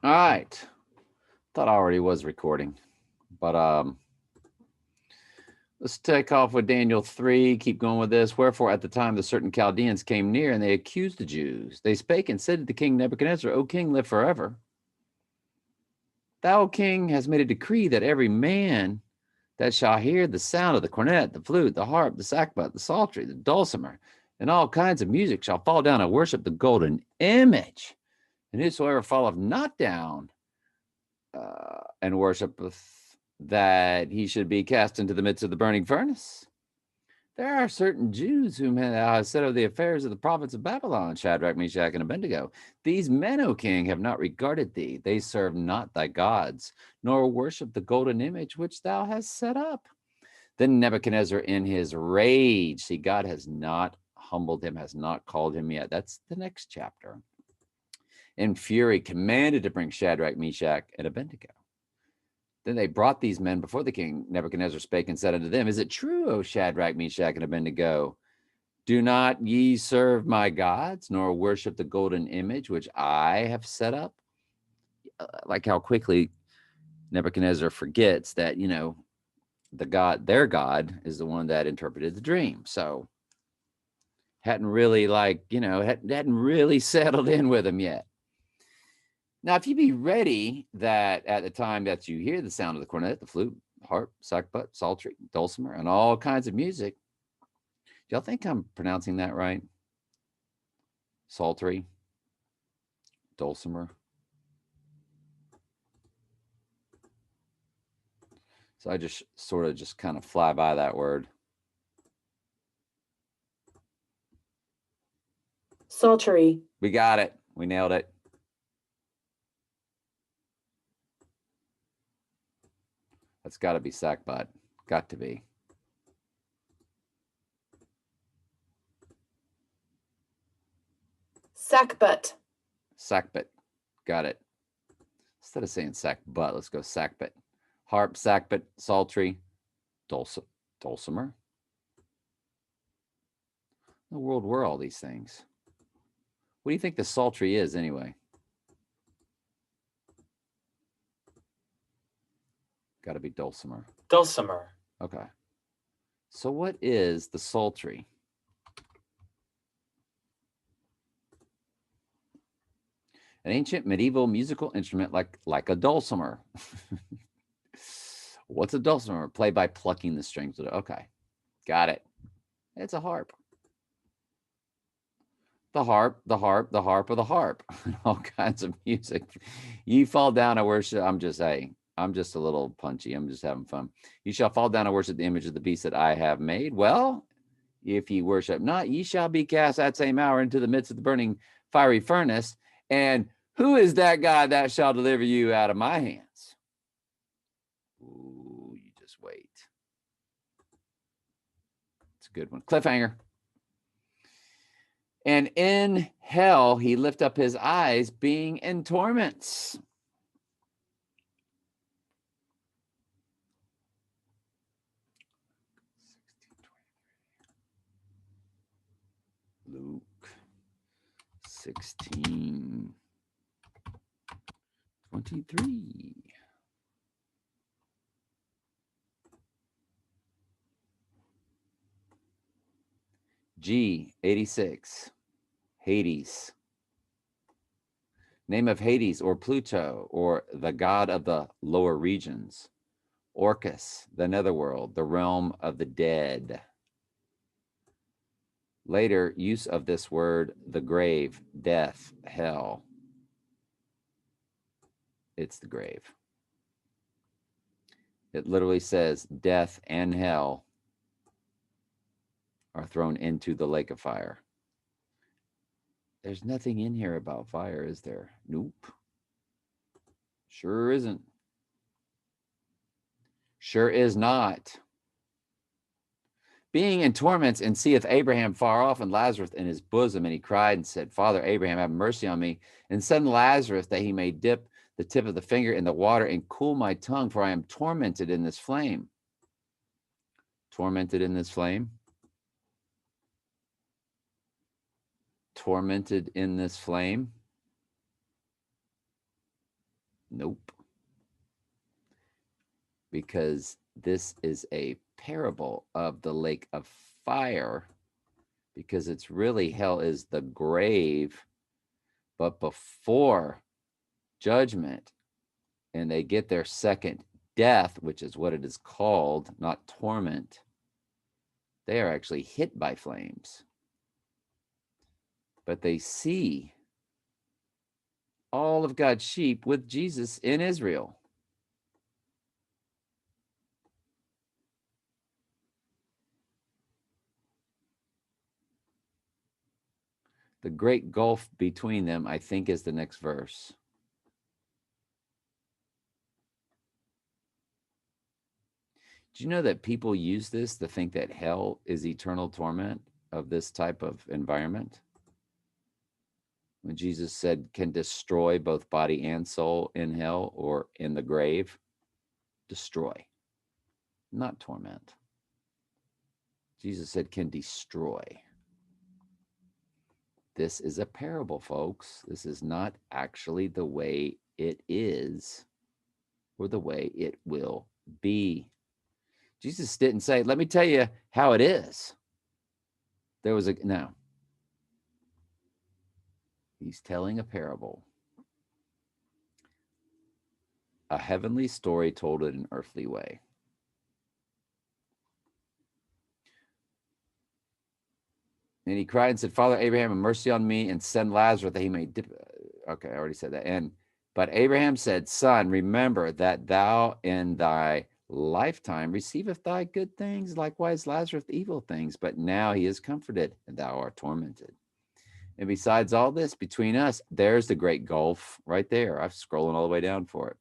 All right. Thought I already was recording, but let's take off with Daniel 3. Keep going with this. Wherefore, at the time, the certain Chaldeans came near, and they accused the Jews. They spake and said to the king Nebuchadnezzar, O king, live forever. Thou, O king, hast made a decree that every man that shall hear the sound of the cornet, the flute, the harp, the sackbut, the psaltery, the dulcimer, and all kinds of music shall fall down and worship the golden image. And whosoever falleth not down and worshipeth, that he should be cast into the midst of the burning furnace. There are certain Jews whom thou hast set of the affairs of the prophets of Babylon, Shadrach, Meshach, and Abednego. These men, O king, have not regarded thee. They serve not thy gods, nor worship the golden image which thou hast set up. Then Nebuchadnezzar, in his rage, see, God has not humbled him, has not called him yet. That's the next chapter. In fury, commanded to bring Shadrach, Meshach, and Abednego. Then they brought these men before the king. Nebuchadnezzar spake and said unto them, Is it true, O Shadrach, Meshach, and Abednego? Do not ye serve my gods, nor worship the golden image which I have set up? Like how quickly Nebuchadnezzar forgets that, their God is the one that interpreted the dream. So hadn't really hadn't really settled in with him yet. Now, if you be ready that at the time that you hear the sound of the cornet, the flute, harp, sackbut, psaltery, dulcimer, and all kinds of music, do y'all think I'm pronouncing that right? Psaltery, dulcimer. So I just sort of just kind of fly by that word. Psaltery. We got it. We nailed it. That's got to be sackbut. Got to be. Sackbut. Sackbut. Got it. Instead of saying sackbut, let's go sackbut. Harp, sackbut, psaltery, dulcimer. In the world were all these things? What do you think the psaltery is anyway? Got to be dulcimer. Dulcimer. Okay. So what is the psaltery? An ancient medieval musical instrument like a dulcimer. What's a dulcimer? Played by plucking the strings. Okay. Got it. It's a harp. The harp, the harp, the harp of the harp. All kinds of music. You fall down and worship. I'm just saying. I'm just a little punchy. I'm just having fun. You shall fall down and worship the image of the beast that I have made. Well, if ye worship not, ye shall be cast that same hour into the midst of the burning fiery furnace. And who is that God that shall deliver you out of my hands? Ooh, you just wait. It's a good one. Cliffhanger. And in hell he lift up his eyes, being in torments. Luke 16:23. G86. Hades. Name of Hades or Pluto or the god of the lower regions. Orcus, the netherworld, the realm of the dead. Later use of this word, the grave, death, hell. It's the grave. It literally says death and hell are thrown into the lake of fire. There's nothing in here about fire, is there? Nope. Sure isn't. Sure is not. Being in torments, and seeth Abraham far off and Lazarus in his bosom, and he cried and said, Father Abraham, have mercy on me, and send Lazarus that he may dip the tip of the finger in the water and cool my tongue, for I am tormented in this flame. Tormented in this flame? Tormented in this flame? Nope. Because this is a parable of the lake of fire, because it's really hell is the grave, but before judgment, and they get their second death, which is what it is called, not torment, they are actually hit by flames. But they see all of God's sheep with Jesus in Israel. The great gulf between them, I think, is the next verse. Do you know that people use this to think that hell is eternal torment of this type of environment? When Jesus said can destroy both body and soul in hell or in the grave, destroy, not torment. Jesus said can destroy. This is a parable, folks. This is not actually the way it is or the way it will be. Jesus didn't say, let me tell you how it is. There was no. He's telling a parable. A heavenly story told in an earthly way. And he cried and said, Father Abraham, have mercy on me and send Lazarus that he may dip. Okay, I already said that. But Abraham said, Son, remember that thou in thy lifetime receiveth thy good things, likewise Lazarus evil things, but now he is comforted and thou art tormented. And besides all this, between us, there's the great gulf right there. I'm scrolling all the way down for it.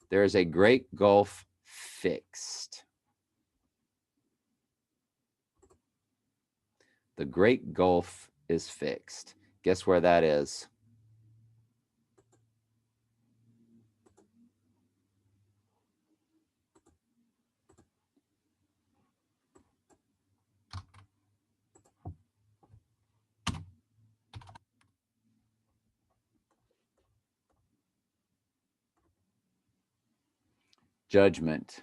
There is a great gulf fixed. The great gulf is fixed. Guess where that is? Judgment.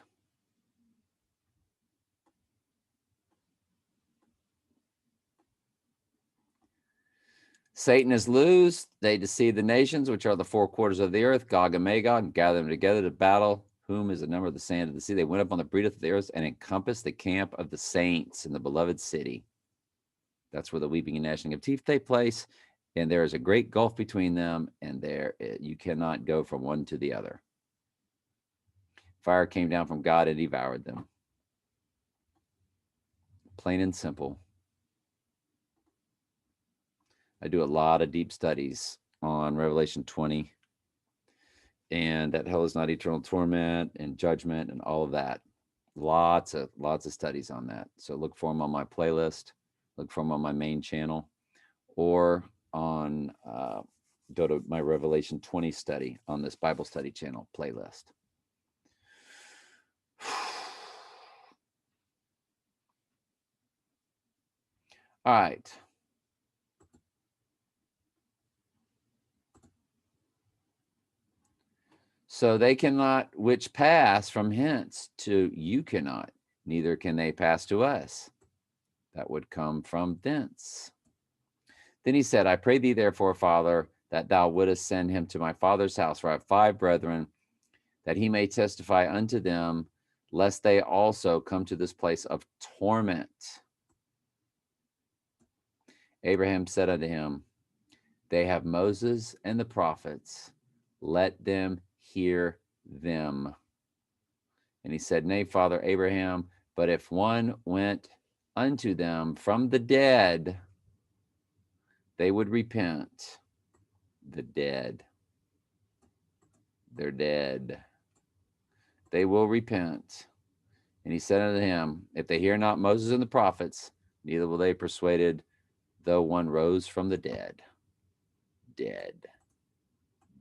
Satan is loosed. They deceive the nations, which are the four quarters of the earth, Gog and Magog, and gather them together to battle. Whom is the number of the sand of the sea? They went up on the breadth of the earth and encompassed the camp of the saints in the beloved city. That's where the weeping and gnashing of teeth take place. And there is a great gulf between them, and there you cannot go from one to the other. Fire came down from God and devoured them. Plain and simple. I do a lot of deep studies on Revelation 20 and that hell is not eternal torment and judgment and all of that. Lots of studies on that. So look for them on my playlist, look for them on my main channel, or on go to my Revelation 20 study on this Bible study channel playlist. All right. So they cannot which pass from hence to you cannot, neither can they pass to us. That would come from thence. Then he said, I pray thee therefore, Father, that thou wouldest send him to my father's house, for I have 5 brethren, that he may testify unto them, lest they also come to this place of torment. Abraham said unto him, they have Moses and the prophets, let them hear them. And he said, nay, Father Abraham, but if one went unto them from the dead, they would repent. The dead. They're dead. They will repent. And he said unto him, if they hear not Moses and the prophets, neither will they be persuaded, though one rose from the dead. Dead.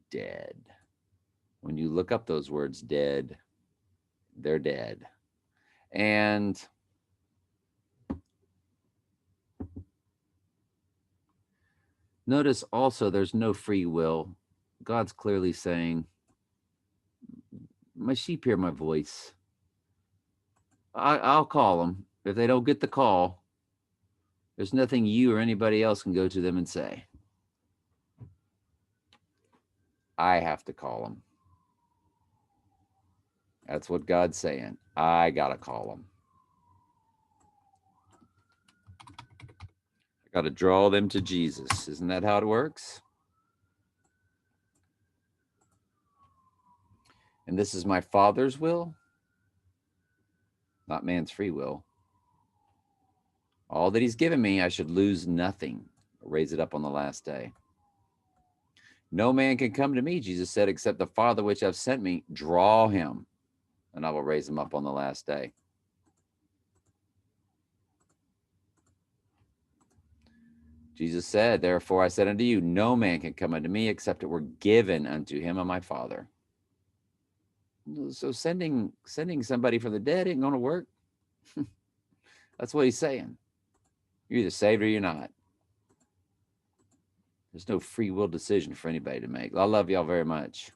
Dead. When you look up those words, dead, they're dead. And notice also there's no free will. God's clearly saying, My sheep hear my voice. I'll call them. If they don't get the call, there's nothing you or anybody else can go to them and say. I have to call them. That's what God's saying. I got to call them. I got to draw them to Jesus. Isn't that how it works? And this is my Father's will, not man's free will. All that he's given me, I should lose nothing, raise it up on the last day. No man can come to me, Jesus said, except the Father which hath sent me, draw him, and I will raise him up on the last day. Jesus said, therefore I said unto you, no man can come unto me except it were given unto him of my Father. So sending somebody from the dead ain't going to work. That's what he's saying. You're either saved or you're not. There's no free will decision for anybody to make. I love y'all very much.